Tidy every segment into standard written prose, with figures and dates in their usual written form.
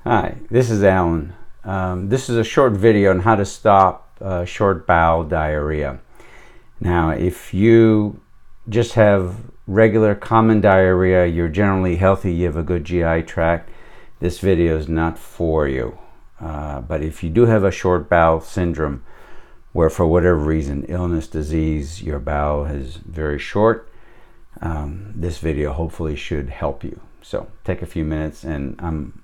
Hi, this is Alan. This is a short video on how to stop short bowel diarrhea. Now, if you just have regular common diarrhea, you're generally healthy, you have a good GI tract, this video is not for you. But if you do have a short bowel syndrome, where for whatever reason, illness, disease, your bowel is very short, this video hopefully should help you. So take a few minutes, and I'm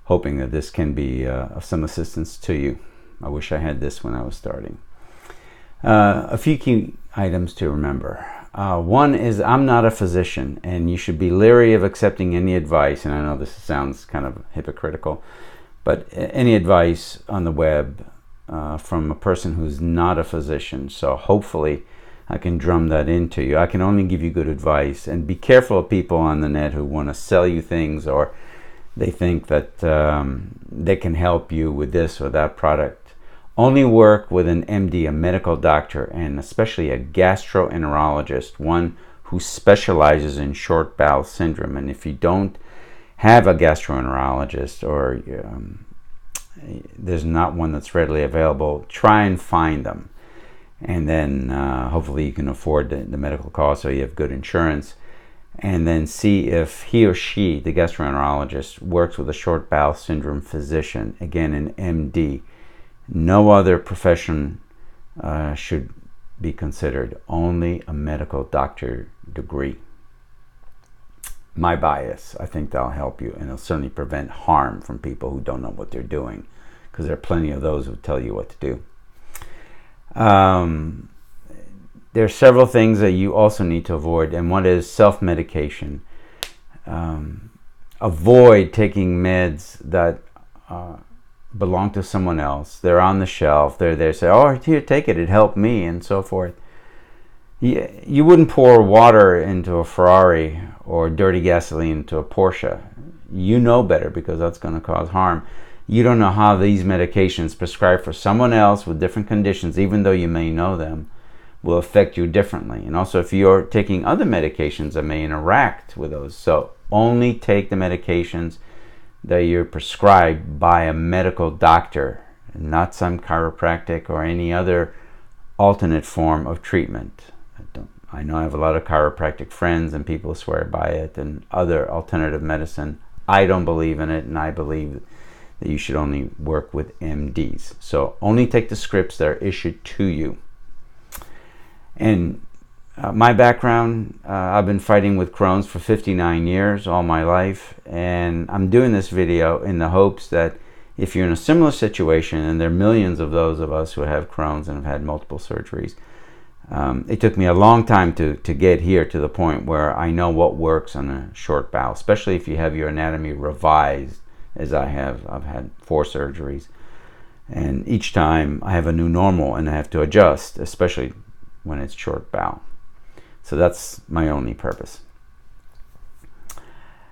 hoping that this can be of some assistance to you. I wish I had this when I was starting. A few key items to remember. One is I'm not a physician, and you should be leery of accepting any advice, and I know this sounds kind of hypocritical, but any advice on the web from a person who's not a physician. So hopefully I can drum that into you. I can only give you good advice, and be careful of people on the net who want to sell you things, or they think that they can help you with this or that product. Only work with an MD, a medical doctor, and especially a gastroenterologist, one who specializes in short bowel syndrome. And if you don't have a gastroenterologist, or there's not one that's readily available, try and find them. And then hopefully you can afford the medical costs, or you have good insurance. And then see if he or she, the gastroenterologist, works with a short bowel syndrome physician, again an MD. No other profession should be considered, only a medical doctor degree. My bias, I think that'll help you, and it'll certainly prevent harm from people who don't know what they're doing, because there are plenty of those who tell you what to do. There are several things that you also need to avoid, and one is self-medication. Avoid taking meds that belong to someone else. They're on the shelf. They're there. Say, "Oh, here, take it. It helped me," and so forth. You wouldn't pour water into a Ferrari or dirty gasoline into a Porsche. You know better, because that's going to cause harm. You don't know how these medications prescribed for someone else with different conditions, even though you may know them, will affect you differently. And also, if you're taking other medications that may interact with those. So only take the medications that you're prescribed by a medical doctor, not some chiropractic or any other alternate form of treatment. I know I have a lot of chiropractic friends, and people swear by it, and other alternative medicine. I don't believe in it, and I believe that you should only work with MDs. So only take the scripts that are issued to you. And my background, I've been fighting with Crohn's for 59 years, all my life, and I'm doing this video in the hopes that if you're in a similar situation, and there are millions of those of us who have Crohn's and have had multiple surgeries, it took me a long time to get here to the point where I know what works on a short bowel, especially if you have your anatomy revised, as I have. I've had 4 surgeries, and each time I have a new normal, and I have to adjust, especially when it's short bowel. So that's my only purpose.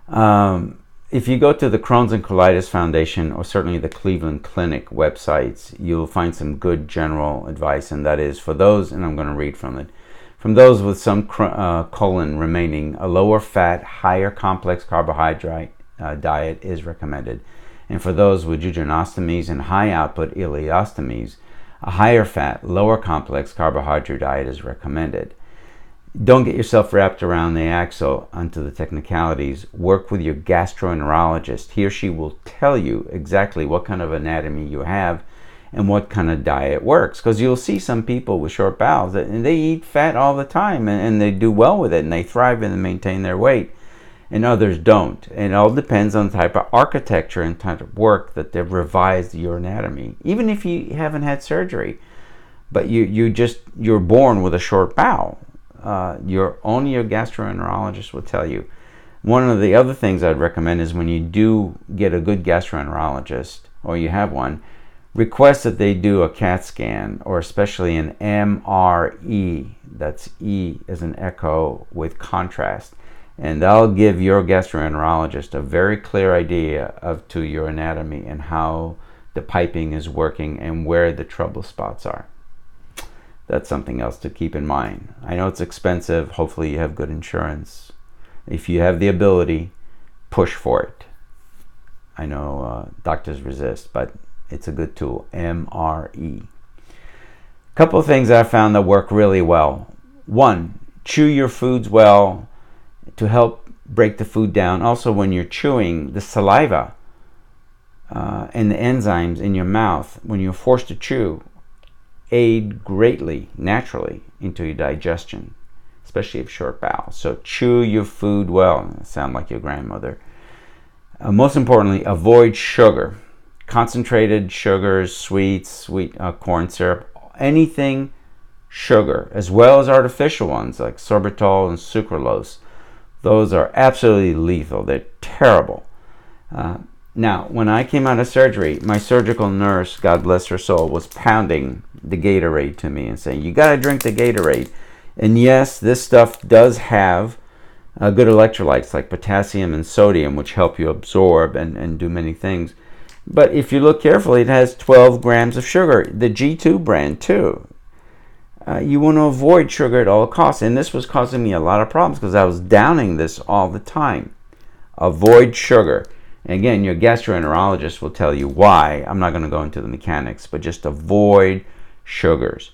If you go to the Crohn's and Colitis Foundation, or certainly the Cleveland Clinic websites, you'll find some good general advice, and that is for those, and I'm going to read from it, from those with some colon remaining, a lower fat, higher complex carbohydrate diet is recommended. And for those with jejunostomies and high output ileostomies, a higher fat, lower complex carbohydrate diet is recommended. Don't get yourself wrapped around the axle onto the technicalities. Work with your gastroenterologist. He or she will tell you exactly what kind of anatomy you have and what kind of diet works. Because you'll see some people with short bowels, and they eat fat all the time, and they do well with it, and they thrive and maintain their weight. And others don't. And it all depends on the type of architecture and type of work that they've revised your anatomy. Even if you haven't had surgery, but you're born with a short bowel, only your gastroenterologist will tell you. One of the other things I'd recommend is when you do get a good gastroenterologist, or you have one, request that they do a CAT scan, or especially an MRE. That's E as an echo with contrast. And that'll give your gastroenterologist a very clear idea to your anatomy and how the piping is working and where the trouble spots are. That's something else to keep in mind. I know it's expensive. Hopefully you have good insurance. If you have the ability, push for it. I know doctors resist, but it's a good tool. MRE. Couple of things I found that work really well. One, chew your foods well to help break the food down. Also, when you're chewing, the saliva and the enzymes in your mouth, when you're forced to chew, aid greatly, naturally, into your digestion, especially if short bowel. So chew your food well. Sound like your grandmother. Most importantly, avoid sugar. Concentrated sugars, sweet corn syrup, anything sugar, as well as artificial ones like sorbitol and sucralose. Those are absolutely lethal. They're terrible. Now, when I came out of surgery, my surgical nurse, God bless her soul, was pounding the Gatorade to me and saying, you got to drink the Gatorade. And yes, this stuff does have good electrolytes like potassium and sodium, which help you absorb and do many things. But if you look carefully, it has 12 grams of sugar. The G2 brand, too. You want to avoid sugar at all costs. And this was causing me a lot of problems because I was downing this all the time. Avoid sugar. And again, your gastroenterologist will tell you why. I'm not going to go into the mechanics, but just avoid sugars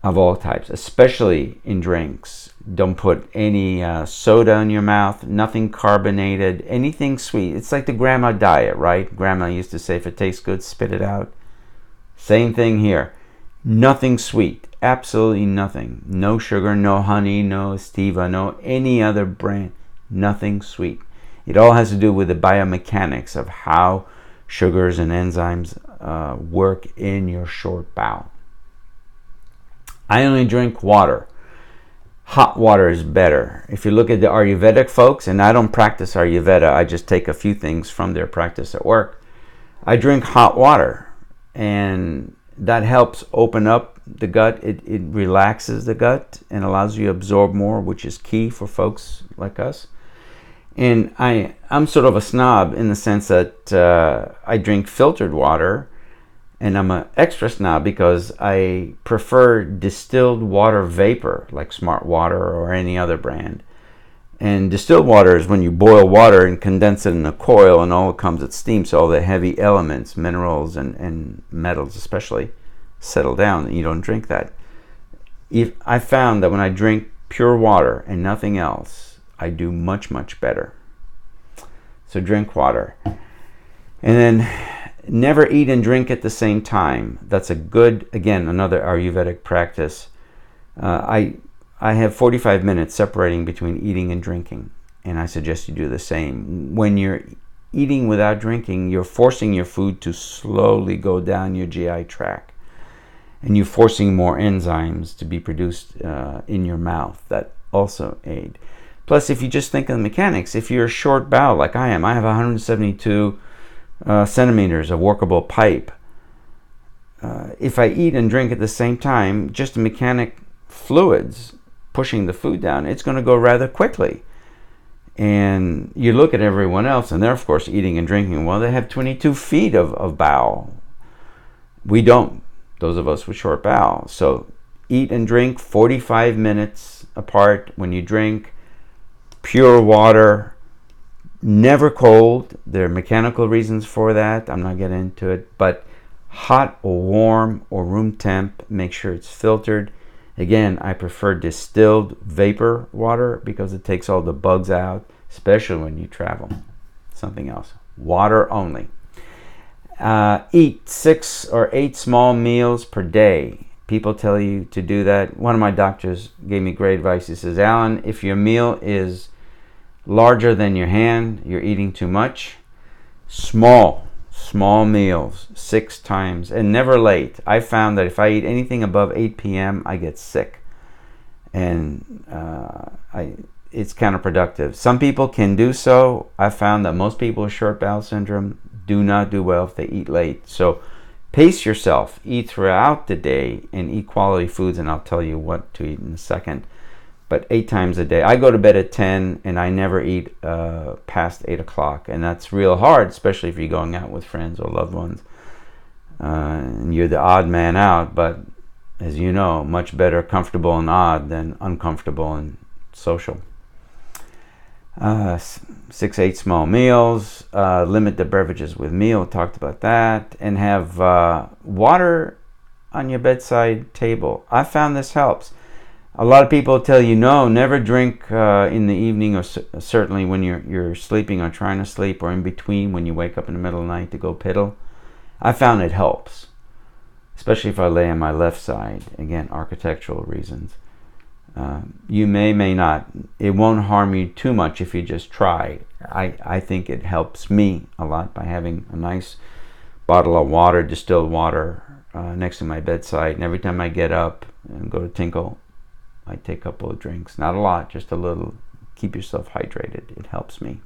of all types, especially in drinks. Don't put any soda in your mouth, nothing carbonated, anything sweet. It's like the grandma diet, right? Grandma used to say, if it tastes good, spit it out. Same thing here. Nothing sweet, absolutely nothing. No sugar, no honey, no stevia, no any other brand, nothing sweet. It all has to do with the biomechanics of how sugars and enzymes work in your short bowel. I only drink water. Hot water is better. If you look at the Ayurvedic folks, and I don't practice Ayurveda, I just take a few things from their practice at work. I drink hot water, and that helps open up the gut. It relaxes the gut and allows you to absorb more, which is key for folks like us. And I'm sort of a snob in the sense that I drink filtered water, and I'm an extra snob because I prefer distilled water vapor, like Smart Water or any other brand. And distilled water is when you boil water and condense it in a coil, and all it comes at steam, so all the heavy elements, minerals and metals especially, settle down, and you don't drink that. I found that when I drink pure water and nothing else, I do much, much better. So drink water. And then never eat and drink at the same time. That's a good, again, another Ayurvedic practice. I have 45 minutes separating between eating and drinking, and I suggest you do the same. When you're eating without drinking, you're forcing your food to slowly go down your GI tract, and you're forcing more enzymes to be produced in your mouth that also aid. Plus, if you just think of the mechanics, if you're a short bowel like I am, I have 172 centimeters of workable pipe. If I eat and drink at the same time, just the mechanic fluids pushing the food down, it's going to go rather quickly. And you look at everyone else, and they're, of course, eating and drinking. Well, they have 22 feet of bowel. We don't, those of us with short bowel. So eat and drink 45 minutes apart. When you drink, pure water, never cold. There are mechanical reasons for that. I'm not getting into it. But hot or warm or room temp, make sure it's filtered. Again, I prefer distilled vapor water because it takes all the bugs out, especially when you travel. Something else. Water only. Eat 6 or 8 small meals per day. People tell you to do that. One of my doctors gave me great advice. He says, Alan, if your meal is larger than your hand, you're eating too much. Small meals, 6 times, and never late. I found that if I eat anything above 8 p.m., I get sick, and it's counterproductive. Some people can do so. I found that most people with short bowel syndrome do not do well if they eat late. So pace yourself, eat throughout the day, and eat quality foods, and I'll tell you what to eat in a second. But 8 times a day. I go to bed at 10, and I never eat past 8 o'clock. And that's real hard, especially if you're going out with friends or loved ones. And you're the odd man out, but as you know, much better comfortable and odd than uncomfortable and social. 6-8 small meals, limit the beverages with meal, talked about that, and have water on your bedside table. I found this helps. A lot of people tell you, no, never drink in the evening, or certainly when you're sleeping or trying to sleep, or in between when you wake up in the middle of the night to go piddle. I found it helps, especially if I lay on my left side. Again, architectural reasons. You may not. It won't harm you too much if you just try. I think it helps me a lot by having a nice bottle of water, distilled water, next to my bedside. And every time I get up and go to tinkle, I take a couple of drinks. Not a lot, just a little. Keep yourself hydrated. It helps me.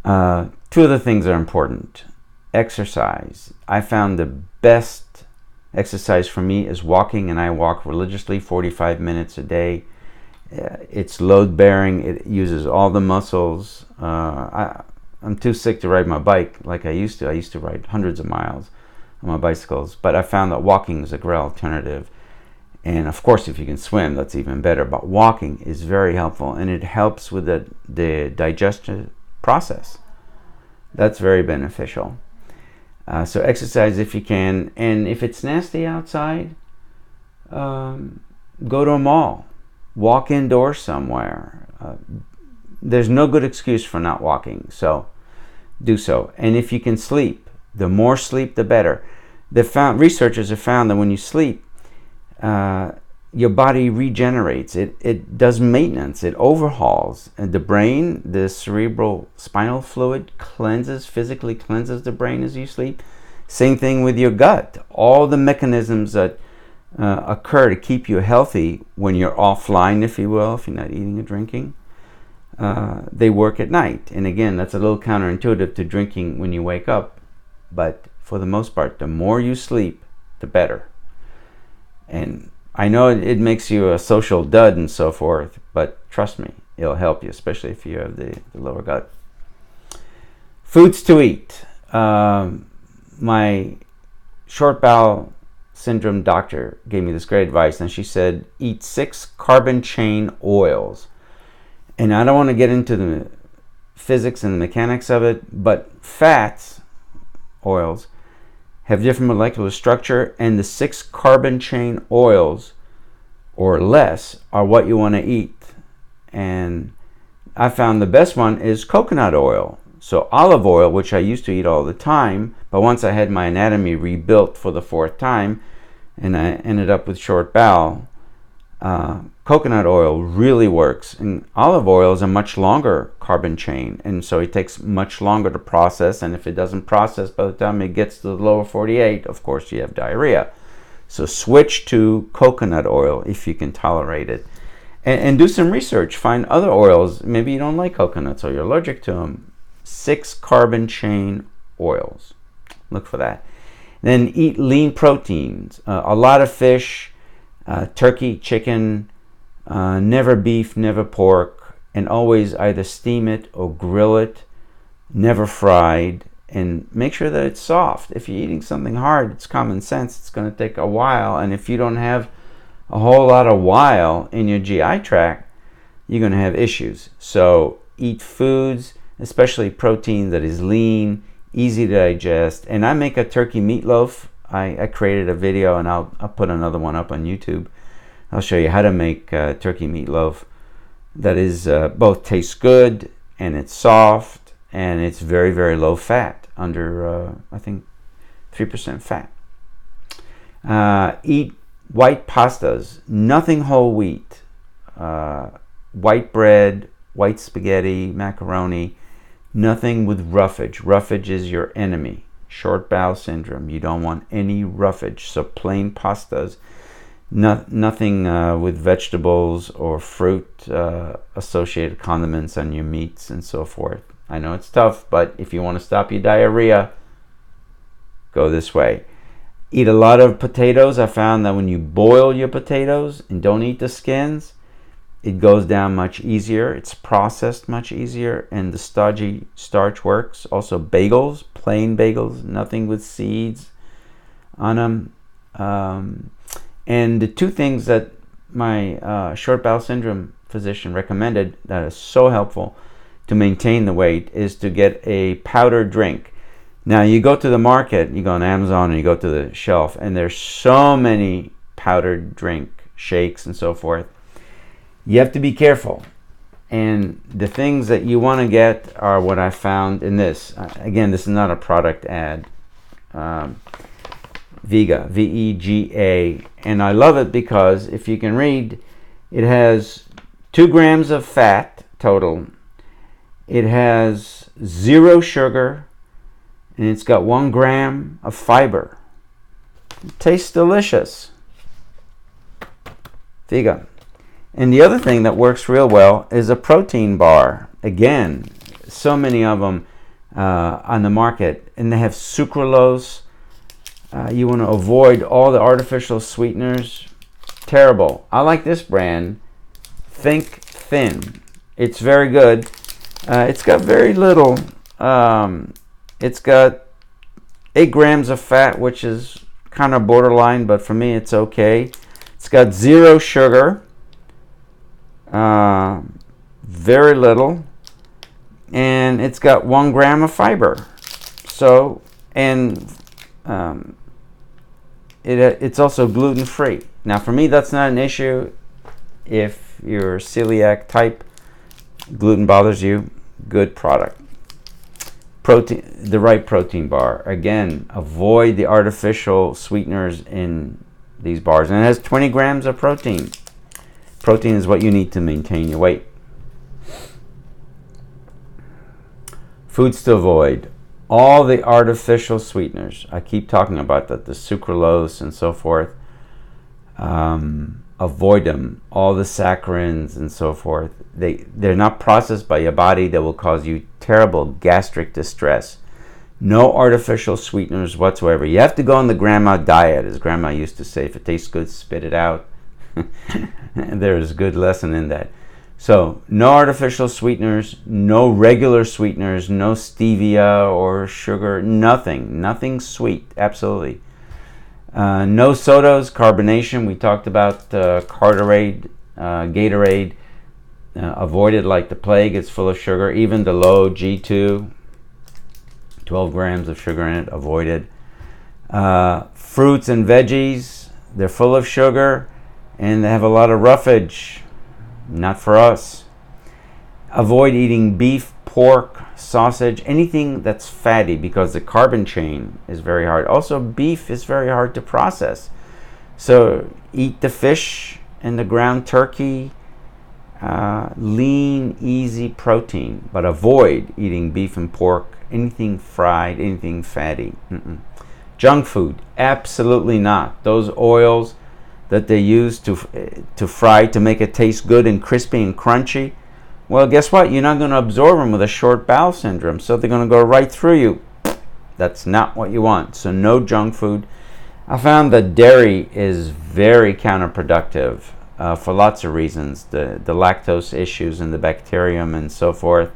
Two other things are important. Exercise. I found the best exercise for me is walking, and I walk religiously 45 minutes a day. It's load bearing. It uses all the muscles. I'm too sick to ride my bike like I used to. I used to ride hundreds of miles on my bicycles, but I found that walking is a great alternative. And of course, if you can swim, that's even better. But walking is very helpful, and it helps with the digestion process. That's very beneficial. So exercise if you can, and if it's nasty outside, go to a mall, walk indoors somewhere. There's no good excuse for not walking, so do so. And if you can sleep, the more sleep, the better. Researchers have found that when you sleep, your body regenerates. It does maintenance. It overhauls. And the brain, the cerebral spinal fluid physically cleanses the brain as you sleep. Same thing with your gut. All the mechanisms that occur to keep you healthy when you're offline, if you will, if you're not eating or drinking, they work at night. And again, that's a little counterintuitive to drinking when you wake up. But for the most part, the more you sleep, the better. And I know it makes you a social dud and so forth, but trust me, it'll help you, especially if you have the lower gut. Foods to eat. My short bowel syndrome doctor gave me this great advice, and she said, eat 6 carbon chain oils. And I don't want to get into the physics and the mechanics of it, but fats, oils, have different molecular structure, and the 6 carbon chain oils or less are what you want to eat. And I found the best one is coconut oil. So olive oil, which I used to eat all the time, but once I had my anatomy rebuilt for the 4th time and I ended up with short bowel, coconut oil really works. And olive oil is a much longer carbon chain, and so it takes much longer to process, and if it doesn't process by the time it gets to the lower 48, of course you have diarrhea. So switch to coconut oil if you can tolerate it, and do some research. Find other oils. Maybe you don't like coconuts or you're allergic to them. 6 carbon chain oils. Look for that. Then eat lean proteins. A lot of fish, turkey, chicken, never beef, never pork, and always either steam it or grill it, never fried, and make sure that it's soft. If you're eating something hard, it's common sense, it's going to take a while, and if you don't have a whole lot of while in your GI tract, you're going to have issues. So eat foods, especially protein that is lean, easy to digest. And I make a turkey meatloaf. I created a video, and I'll put another one up on YouTube. I'll show you how to make turkey meatloaf that is both tastes good, and it's soft, and it's very, very low fat, under I think 3% fat. Eat white pastas, nothing whole wheat, white bread, white spaghetti, macaroni, nothing with roughage. Roughage is your enemy. Short bowel syndrome, you don't want any roughage. So plain pastas, nothing with vegetables or fruit associated condiments on your meats and so forth. I know it's tough, but if you want to stop your diarrhea, go this way. Eat a lot of potatoes. I found that when you boil your potatoes and don't eat the skins, it goes down much easier. It's processed much easier, and the stodgy starch works. Also bagels, plain bagels, nothing with seeds on them. And the two things that my short bowel syndrome physician recommended, that is so helpful to maintain the weight, is to get a powdered drink. Now you go to the market, you go on Amazon and you go to the shelf, and there's so many powdered drink shakes and so forth. You have to be careful. And the things that you want to get are what I found in this. Again, this is not a product ad. Vega, V-E-G-A. And I love it because if you can read, it has 2 grams of fat total. It has 0 sugar. And it's got 1 gram of fiber. It tastes delicious. Vega. And the other thing that works real well is a protein bar. Again, so many of them on the market, and they have sucralose. You want to avoid all the artificial sweeteners. Terrible. I like this brand, Think Thin. It's very good. It's got very little. It's got 8 grams of fat, which is kind of borderline, but for me it's okay. It's got 0 sugar. Very little, and it's got 1 gram of fiber. So, and it's also gluten free. Now, for me, that's not an issue. If you're celiac type, gluten bothers you, good product. Protein, the right protein bar. Again, avoid the artificial sweeteners in these bars, and it has 20 grams of protein. Protein is what you need to maintain your weight. Foods to avoid. All the artificial sweeteners. I keep talking about that, the sucralose and so forth. Avoid them. All the saccharins and so forth. They're not processed by your body. They will cause you terrible gastric distress. No artificial sweeteners whatsoever. You have to go on the grandma diet, as grandma used to say. If it tastes good, spit it out. There's a good lesson in that. So no artificial sweeteners, no regular sweeteners, no stevia or sugar, nothing sweet, absolutely. No sodas, carbonation. We talked about Gatorade. Avoided like the plague. It's full of sugar. Even the low G2, 12 grams of sugar in it, avoided. Fruits and veggies, they're full of sugar. And they have a lot of roughage. Not for us. Avoid eating beef, pork, sausage, anything that's fatty, because the carbon chain is very hard. Also, beef is very hard to process. So eat the fish and the ground turkey. Lean, easy protein. But avoid eating beef and pork, anything fried, anything fatty. Junk food, absolutely not. Those oils that they use to fry to make it taste good and crispy and crunchy, well, guess what? You're not going to absorb them with a short bowel syndrome, so they're going to go right through you. That's not what you want. So no junk food. I found that dairy is very counterproductive for lots of reasons. The lactose issues and the bacterium and so forth.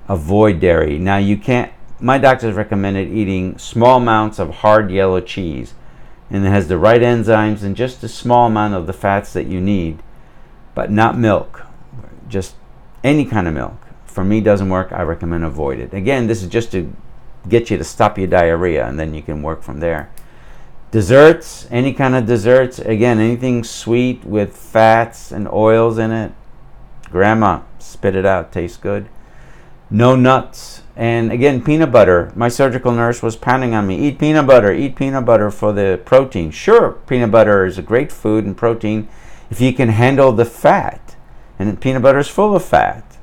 Avoid dairy. Now you can't. My doctors recommended eating small amounts of hard yellow cheese. And it has the right enzymes and just a small amount of the fats that you need, but not milk. Just any kind of milk. For me, doesn't work. I recommend avoid it. Again, this is just to get you to stop your diarrhea, and then you can work from there. Desserts, any kind of desserts. Again, anything sweet with fats and oils in it. Grandma, spit it out. Tastes good. No nuts. And again, peanut butter. My surgical nurse was pounding on me. Eat peanut butter for the protein. Sure, peanut butter is a great food and protein if you can handle the fat. And peanut butter is full of fat.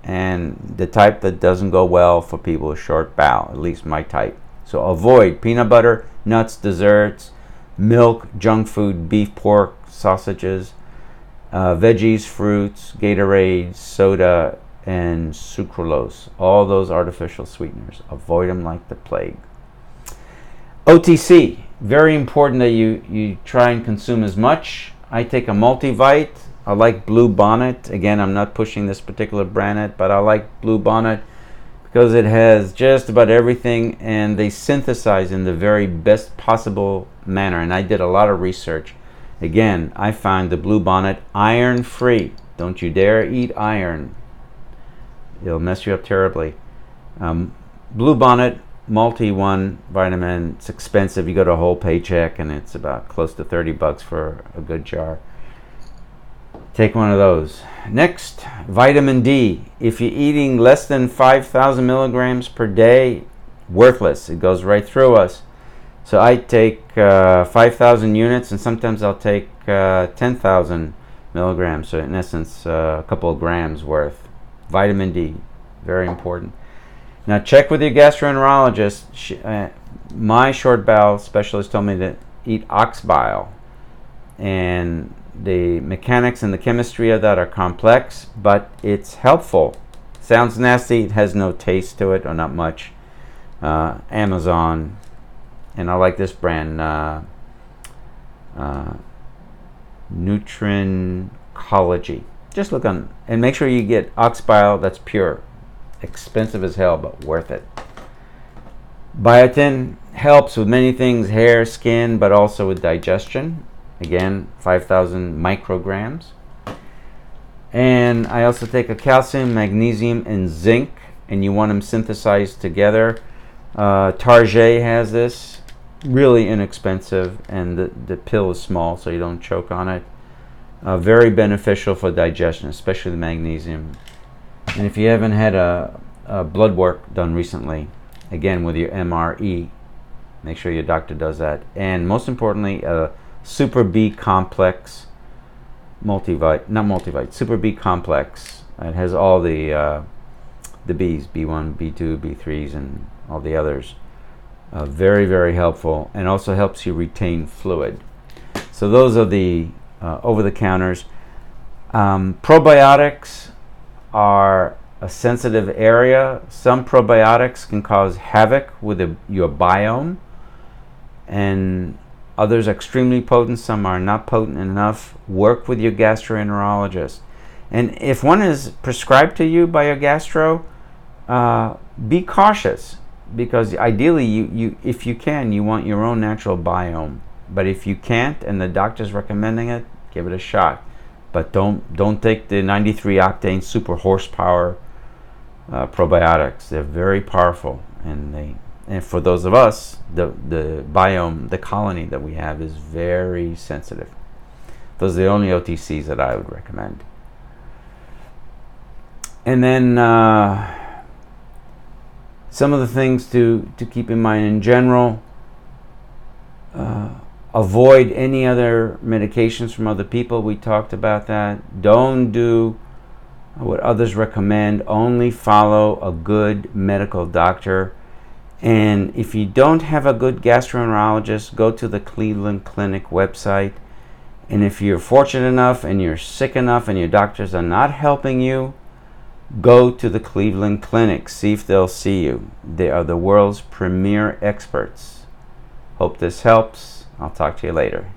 And the type that doesn't go well for people with short bowel, at least my type. So avoid peanut butter, nuts, desserts, milk, junk food, beef, pork, sausages, veggies, fruits, Gatorade, soda, and sucralose, all those artificial sweeteners. Avoid them like the plague. OTC, very important that you try and consume as much. I take a multivite. I like Blue Bonnet. Again, I'm not pushing this particular brand, but I like Blue Bonnet because it has just about everything, and they synthesize in the very best possible manner. And I did a lot of research. Again, I found the Blue Bonnet iron-free. Don't you dare eat iron. It'll mess you up terribly. Blue Bonnet multi-1 vitamin. It's expensive. You go to a whole paycheck, and it's about close to $30 for a good jar. Take one of those. Next, vitamin D. If you're eating less than 5,000 milligrams per day, worthless. It goes right through us. So I take 5,000 units, and sometimes I'll take 10,000 milligrams. So in essence, a couple of grams worth. Vitamin D, very important. Now check with your gastroenterologist. My short bowel specialist told me to eat ox bile, and the mechanics and the chemistry of that are complex, but it's helpful. Sounds nasty. It has no taste to it, or not much. Amazon, and I like this brand, Nutrincology. Just look on, and make sure you get ox bile that's pure. Expensive as hell, but worth it. Biotin helps with many things, hair, skin, but also with digestion. Again, 5,000 micrograms. And I also take a calcium, magnesium, and zinc, and you want them synthesized together. Target has this, really inexpensive, and the pill is small, so you don't choke on it. Very beneficial for digestion, especially the magnesium. And if you haven't had a blood work done recently, again with your MRE, make sure your doctor does that. And most importantly, Super B complex Super B complex. It has all the B's, B1, B2, B3s, and all the others. Very, very helpful, and also helps you retain fluid. So those are the over-the-counters. Probiotics are a sensitive area. Some probiotics can cause havoc with your biome, and others are extremely potent. Some are not potent enough. Work with your gastroenterologist. And if one is prescribed to you by your gastro, be cautious, because ideally, you if you can, you want your own natural biome. But if you can't, and the doctor's recommending it, give it a shot. But don't take the 93 octane super horsepower probiotics. They're very powerful, and for those of us, the biome, the colony that we have, is very sensitive. Those are the only OTCs that I would recommend. And then some of the things to keep in mind in general. Avoid any other medications from other people. We talked about that. Don't do what others recommend. Only follow a good medical doctor. And if you don't have a good gastroenterologist, go to the Cleveland Clinic website. And if you're fortunate enough and you're sick enough and your doctors are not helping you, go to the Cleveland Clinic. See if they'll see you. They are the world's premier experts. Hope this helps. I'll talk to you later.